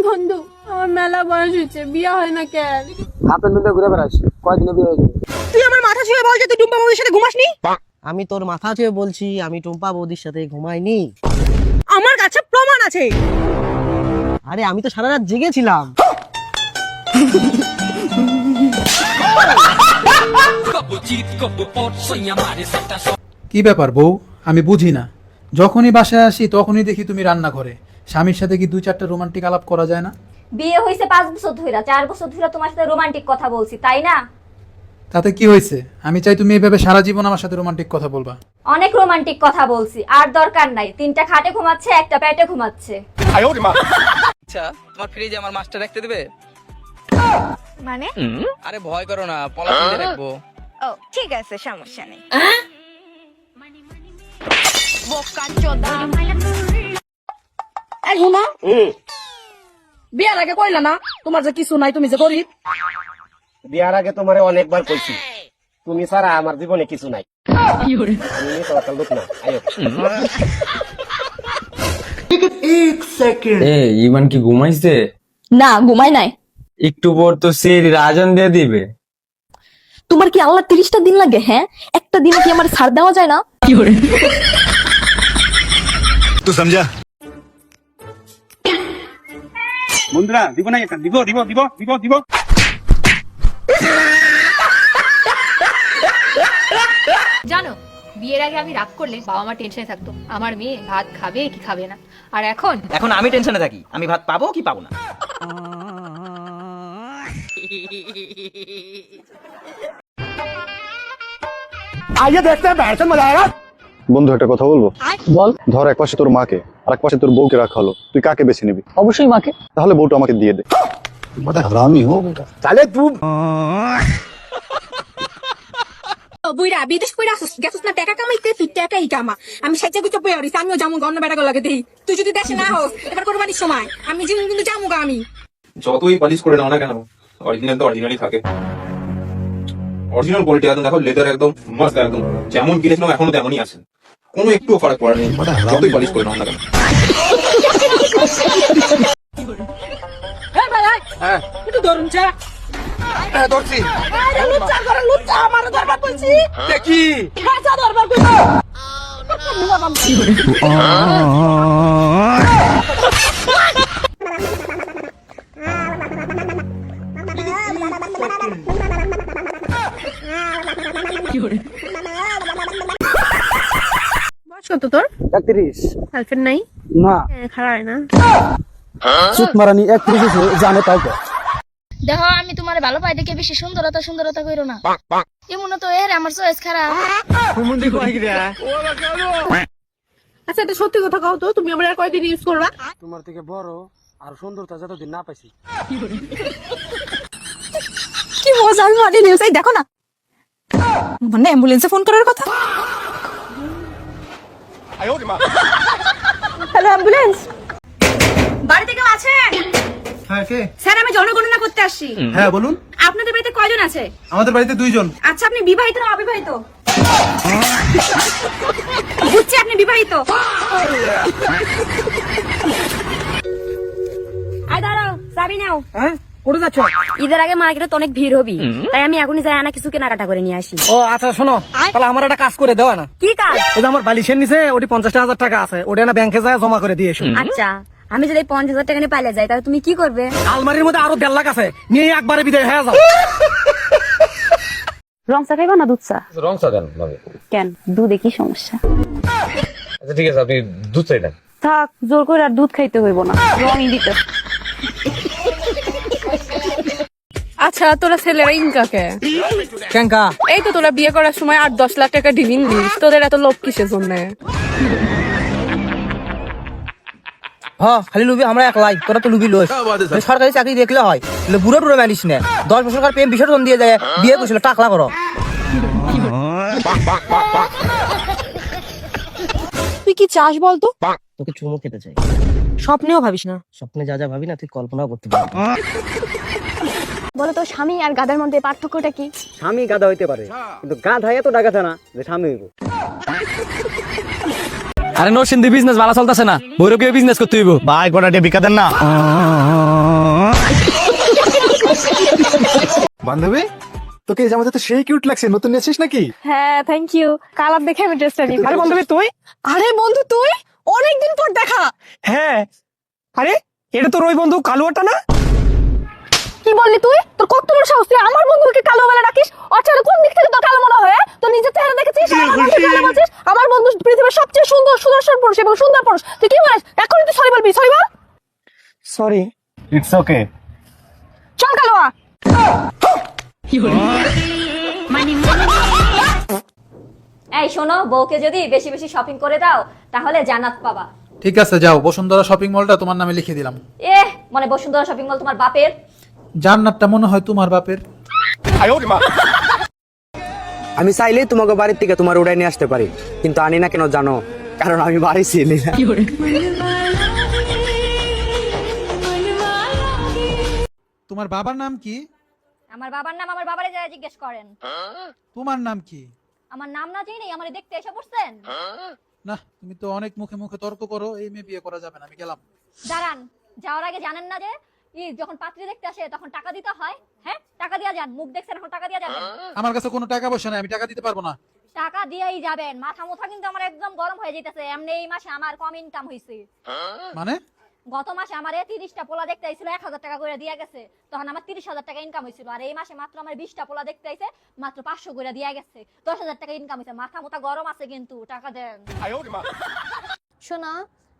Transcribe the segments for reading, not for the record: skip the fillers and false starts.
বন্ধু আমার মেলা বয়স হয়েছে, বিয়ে হয় না কেন? হাতের মধ্যে ঘুরে বেড়াস, কয়দিনে বিয়ে হয়ে যাবে? তুই আমার মাথা ছুঁয়ে বল যে তুই টুম্পা বৌদির সাথে ঘুমাসনি। আমি তোর মাথা ছুঁয়ে বলছি আমি টুম্পা বৌদির সাথে ঘুমাইনি। আমার কাছে প্রমাণ আছে। আরে আমি তো সারা রাত জেগেছিলাম। কি ব্যাপার বউ, আমি বুঝি না। যখনই বাসায় আসি তখনই দেখি তুমি রান্না করে। স্বামীর সাথে কি 2-4টা রোমান্টিক আলাপ করা যায় না? বিয়ে হয়েছে 5 বছর ধরে, 4 বছর ধরে তোমার সাথে রোমান্টিক কথা বলছি, তাই না? তাতে কি হয়েছে? আমি চাই তুমি এইভাবে সারা জীবন আমার সাথে রোমান্টিক কথা বলবা। অনেক রোমান্টিক কথা বলছি, আর দরকার নাই। 3টা খাটে ঘুমাচ্ছে, একটা পেটে ঘুমাচ্ছে। আচ্ছা, তোমার ফ্রিজে আমার মাছটা রাখতে দেবে? মানে? আরে ভয় করো না, পলিথিনে রাখবো। ও ঠিক আছে, সমস্যা নেই। বোকা চোদা। এই শোনো, বিয়ার আগে কইলা না তোমার যে কিছু নাই, তুমি যে গরিব। বিয়ার আগে তোমারে অনেকবার কইছি তুমি ছাড়া আমার জীবনে কিছু নাই। তুমি তো একটা লোক না। আয়ো। ইমান কি ঘুমাইছে? না, ঘুমাই নাই। একটু পর তো সেই রাজন দিয়ে দিবে। তোমার কি আল্লাহ 30টা দিন লাগে? হ্যাঁ, একটা দিন কি আমার ছাড় দেওয়া যায় না? তো সমঝা বন্ধুরা দিব না, একটা দিব দিব দিব দিব দিব। জানো, বিয়ের আগে আমি রাগ করলে বাবা মা টেনশনে থাকতো আমার মেয়ে ভাত খাবে কি খাবে না। আর এখন আমি টেনশনে থাকি, আমি ভাত পাবো কি পাবো না। বন্ধু একটা কথা বলবো? বল। ধর এক পাশে তোর মাকে আর এক পাশে তোর বউকে রাখা হলো, তুই কাকে বেছে নিবি? অবশ্যই মাকে। তাহলে বউটা আমাকে দিয়ে দে। হারামি হো বেটা। তাহলে তুই বুইরা বিদেশ কইরা আসছিস, গেছিস না টাকা কামাইতে, তুই টাকাই কামা। আমি সাইজা গুচ্ছ বই আরিস, আমিও জামু গন্ন বেটা লাগে দেই। তুই যদি দেশে না হোস, এবার কোরবানির সময় আমি জীবন কিন্তু জামুগা আমি। যতই পলিশ করে নাও না কেন, অরিজিনাল তো অরিজিনালই থাকে। অরিজিনাল কোয়ালিটি একদম দেখো, লেদার একদম মস্ত, একদম যেমন কিনেছিলাম এখনো তেমনই আছে, কোনো একটু ফারাক পড়ে নেই যতই পলিশ করে নাও না কেন। এই ভাই, হ্যাঁ একটু ধরুন চা। হ্যাঁ ধরছি। লুচ্চা করে লুচ্চা আমার দরবার কইছি। দেখি কাঁচা দরবার কইছি। বয়স কত তোর? 31। গার্লফ্রেন্ড নাই? না। খারাপ না। চুপ মারানি 31 জানে তাও তো। দেখো, আমি তোমার ভালো পাই দেখে বেশি সুন্দরতা কইরো না। এমন তো এর আমার চয়েস খারাপ। আচ্ছা, এটা সত্যি কথা কও তো, তুমি আমার আর কয়দিন ইউজ করবা? তোমার থেকে বড় আর সুন্দরতা যতদিন না পাইছি। কি মজা, আমি মানে নিউজ দেখো না, মানে অ্যাম্বুলেন্সে ফোন করার কথা। হ্যালো অ্যাম্বুলেন্স, বাড়িতে কেউ আছেন? হ্যাঁ কে? স্যার, আমি জনগণনা করতে আসছি। হ্যাঁ বলুন। আপনাদের বাড়িতে কয়জন আছে? আমাদের বাড়িতে 2 জন। আচ্ছা, আপনি বিবাহিত না অবিবাহিত? বুঝছি আপনি বিবাহিত। আয় দাঁড়াও, চাবি নাও। হ্যাঁ কোথায় যাচ্ছ? ঈদের আগে মার্কেটে তো অনেক ভিড় হবি, তাই আমি এখনই যাই আনা কিছু কেনাকাটা করে নিয়ে আসি। ও আচ্ছা শোনো, তাহলে আমার একটা কাজ করে দেওয়া না। কি কাজ? ওই যে আমার বালিশের নিচে ওটি 50,000 টাকা আছে, ওটা না ব্যাংকে যায় জমা করে দিয়ে এসো। আচ্ছা, আমি যদি 50,000 টাকা নিয়ে পাইলে যাই তাহলে তুমি কি করবে? আলমারির মধ্যে আরো 1.5 লাখ আছে, নিয়ে একবারে বিদায় হয়ে যাও। রং চা খাইবা না দুধ চা? রং চা দেন ভাবে। কেন, দুধে কি সমস্যা? আচ্ছা ঠিক আছে, আপনি দুধ চাই দেন। থাক, জোর করে আর দুধ খাইতে হইব না, রঙই দিতে। আচ্ছা, তোরা ছেলেরা ইনকাকে কেনকা? এই তো তোরা বিয়ে করার সময় 8-10 লাখ টাকা ডিভিন দিস, তোদের এত লোভ কিসের জন্য? হ্যাঁ, খালি লুবি আমরা একলাই, তোরা তো লুবি লইস। সরকারি চাকরি দেখলে হয়, বুড়ো টুড়ো মানিস না। 10 বছরকার প্রেম বিসর্জন দিয়ে যায়, বিয়ে করছিল টাকলা করো। তুই কি চাস বলতো? তোকে চুমু খেতে চাই। স্বপ্নেও ভাবিস না? স্বপ্নে যা যা ভাবি না তুই কল্পনাও করতে পারবি না। বলো তো, স্বামী আর গাধার মধ্যে পার্থক্যটা কি? স্বামী গাধা হইতে পারে, কিন্তু গাধা এত ডাকাথা না যে স্বামী হইব। আরে নরসিংদী বিজনেস ভালো চলতেছে না, বৈরকীয় বিজনেস করতে হইব। ভাই গোটা দিয়ে বিকা দেন না। বান্ধবী তোকে এই জামাতে তো সেই কিউট লাগছে, নতুন নিয়েছিস নাকি? হ্যাঁ থ্যাংক ইউ, কালার দেখে আমি ড্রেসটা নিই। আরে বান্ধবী তুই? আরে বন্ধু তুই, অনেকদিন পর দেখা। হ্যাঁ, আরে এটা তো ওই বন্ধু কালুয়াটা না? কি বললি তুই? তোর কত বড় সাহস, তুই আমার বন্ধুকে কালো বলে ডাকিস? আচ্ছা কোন দিক থেকে তো কালো মনে হয়? তুই নিজের চেহারা দেখেছিস? আমার বন্ধুকে কালো বলছিস? আমার বন্ধু পৃথিবীর সবচেয়ে সুন্দর সুদর্শন পুরুষ এবং সুন্দর পুরুষ, তুই কি বলিস? এখনই তুই সরি বলবি, sorry ball. Sorry. It's okay. চল কালোয়া। এই শোনো, বউকে যদি বেশি বেশি শপিং করে দাও তাহলে জান্নাত পাবা। ঠিক আছে যাও, বসুন্ধরা শপিং মলটা তোমার নামে লিখে দিলাম। মানে বসুন্ধরা শপিং মল তোমার বাপের? জান্নাতটা মনে হয় তোমার বাপের। আমি চাইলে তোমাকে বাড়ির থেকে তোমার উড়াই নিয়ে আসতে পারি, কিন্তু আনি না কেন জানো? কারণ আমি বাড়ি ছিলি না। তোমার বাবার নাম কি? আমার বাবার নাম আমার বাবারে যারা জিজ্ঞেস করেন। তোমার নাম কি? আমার নাম না জেনে আমারে দেখতে এসে পড়ছেন? না, তুমি তো অনেক মুখে মুখে তর্ক করো, এই মেয়ে বিয়ে করা যাবে না, আমি গেলাম। দাঁড়ান, যাওয়ার আগে জানেন না যে যখন পাত্রী দেখতে আসে তখন টাকা দিতে হয়? হ্যাঁ, টাকা দিয়া যান। মুখ দেখছেন, এখন টাকা দিয়া যাবেন। আমার কাছে কোনো টাকা পয়সা নাই, আমি টাকা দিতে পারবো না। টাকা দিয়েই যাবেন। মাথা মুথা কিন্তু আমার একদম গরম হয়ে যাইতেছে। এমনি এই মাসে আমার কম ইনকাম হইছে। মানে গত মাসে আমার 30টা পোলা দেখতে আইছিল, 1000 টাকা করে দিয়া গেছে, তখন আমার 30,000 টাকা ইনকাম হইছিল। আর এই মাসে মাত্র আমার 20টা পোলা দেখতে আইছে, মাত্র 500 করে দিয়া গেছে, 10,000 টাকা ইনকাম হইছে। মাথা মুথা গরম আছে কিন্তু, টাকা দেন। শোনা,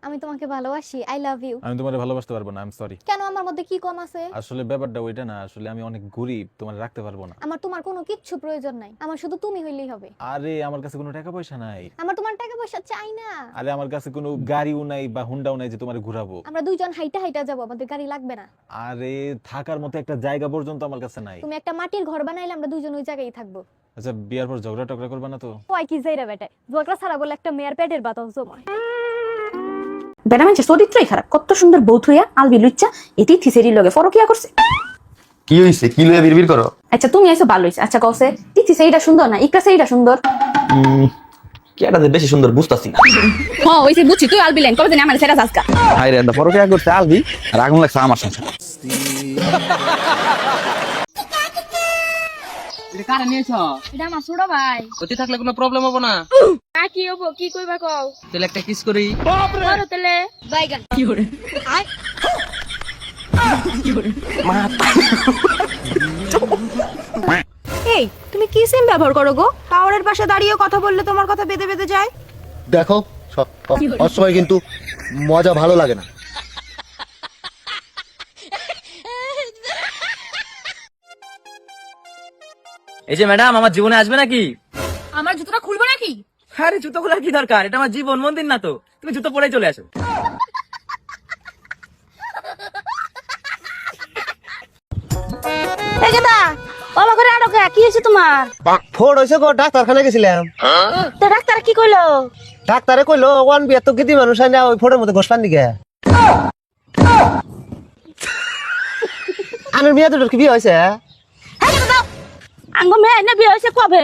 আমি তোমাকে ভালোবাসি, আই লাভ ইউ। আমি তোমারে ভালোবাসতে পারবো না, আই এম সরি। কেন, আমার মধ্যে কি কম আছে? আসলে ব্যাপারটা ওইটা না, আসলে আমি অনেক গরিব, তোমারে রাখতে পারবো না। আমার তোমার কোনো কিচ্ছু প্রয়োজন নাই, আমার শুধু তুমি হইলেই হবে। আরে আমার কাছে কোনো টাকা পয়সা নাই। আমার তোমার টাকা পয়সা চাই না। আরে আমার কাছে কোনো গাড়িও নাই বা হুন্ডাও নাই যে তোমারে ঘুরাবো। আমরা দুইজন হাইটা হাইটা যাবো, আমাদের গাড়ি লাগবে না। আরে থাকার মতো একটা জায়গা পর্যন্ত আমার কাছে নাই। তুমি একটা মাটির ঘর বানাইলে আমরা দুইজন ওই জায়গায় থাকবো। আচ্ছা বিয়ার পর ঝগড়া টগড়া করবে না তো? ওই কি যাইরা বেটায়, ঝগড়া ছাড়া বলে একটা মেয়ের পেটের বাতাস জমায়। বেটা মানুষের চরিত্রই খারাপ। কত সুন্দর বউ থইয়া আলবি লুচ্চা এটি থিসেরির লগে ফরকিয়া করছে। কি হইছে? কি লয়ে বিড়বিড় করো? আচ্ছা তুমি আইছো ভালো হইছে। আচ্ছা কওছে তিথি সেইটা সুন্দর না ইকরা সেইটা সুন্দর? কেটা যে বেশি সুন্দর বুঝতাছি না। হ্যাঁ ওইছে বুঝছি, তুই আলবি লাইন কবে জানি আমার সেটা জাজকা। হাই রে, ফরক কি করতে আলবি আর আগুন লাগছে আমার সাথে। এটা কারে নিয়েছো? এটা আমার ছোট ভাই। ওতে থাকলে কোনো প্রবলেম হবে না। কি হবো, কি কইবা কও? তাহলে একটা কিস করি। করো তাহলে। বাইগান কি করে? এই তুমি কি সিম ব্যবহার করো গো? টাওয়ারের পাশে দাঁড়িয়ে কথা বললে তোমার কথা বেঁধে বেঁধে যায়। দেখো অসময় কিন্তু মজা ভালো লাগে না। এই যে ম্যাডাম, আমার জীবনে আসবে নাকি? আমার জুতোটা খুলবো নাকি? আরে জুতো খোলার কি দরকার? এটা আমার জীবন, মন্দির না তো। তুমি জুতো পরে চলে আসো। এই গেদা বাবা করে আটকে কি হয়েছে তোমার? ফোর হয়েছে গো, ডাক্তারখানা গেছিলাম। তো ডাক্তার কি কইলো? ডাক্তারে কইলো ওয়ান বিয়ে তো গিদি মানুষ আইনা ওই ফোরের মধ্যে গোসলান দিকে। আনের মেয়ে দুটোর কি বিয়ে হয়েছে? আঙ্গ মেয়ে না বিয়ে হয়েছে কবে?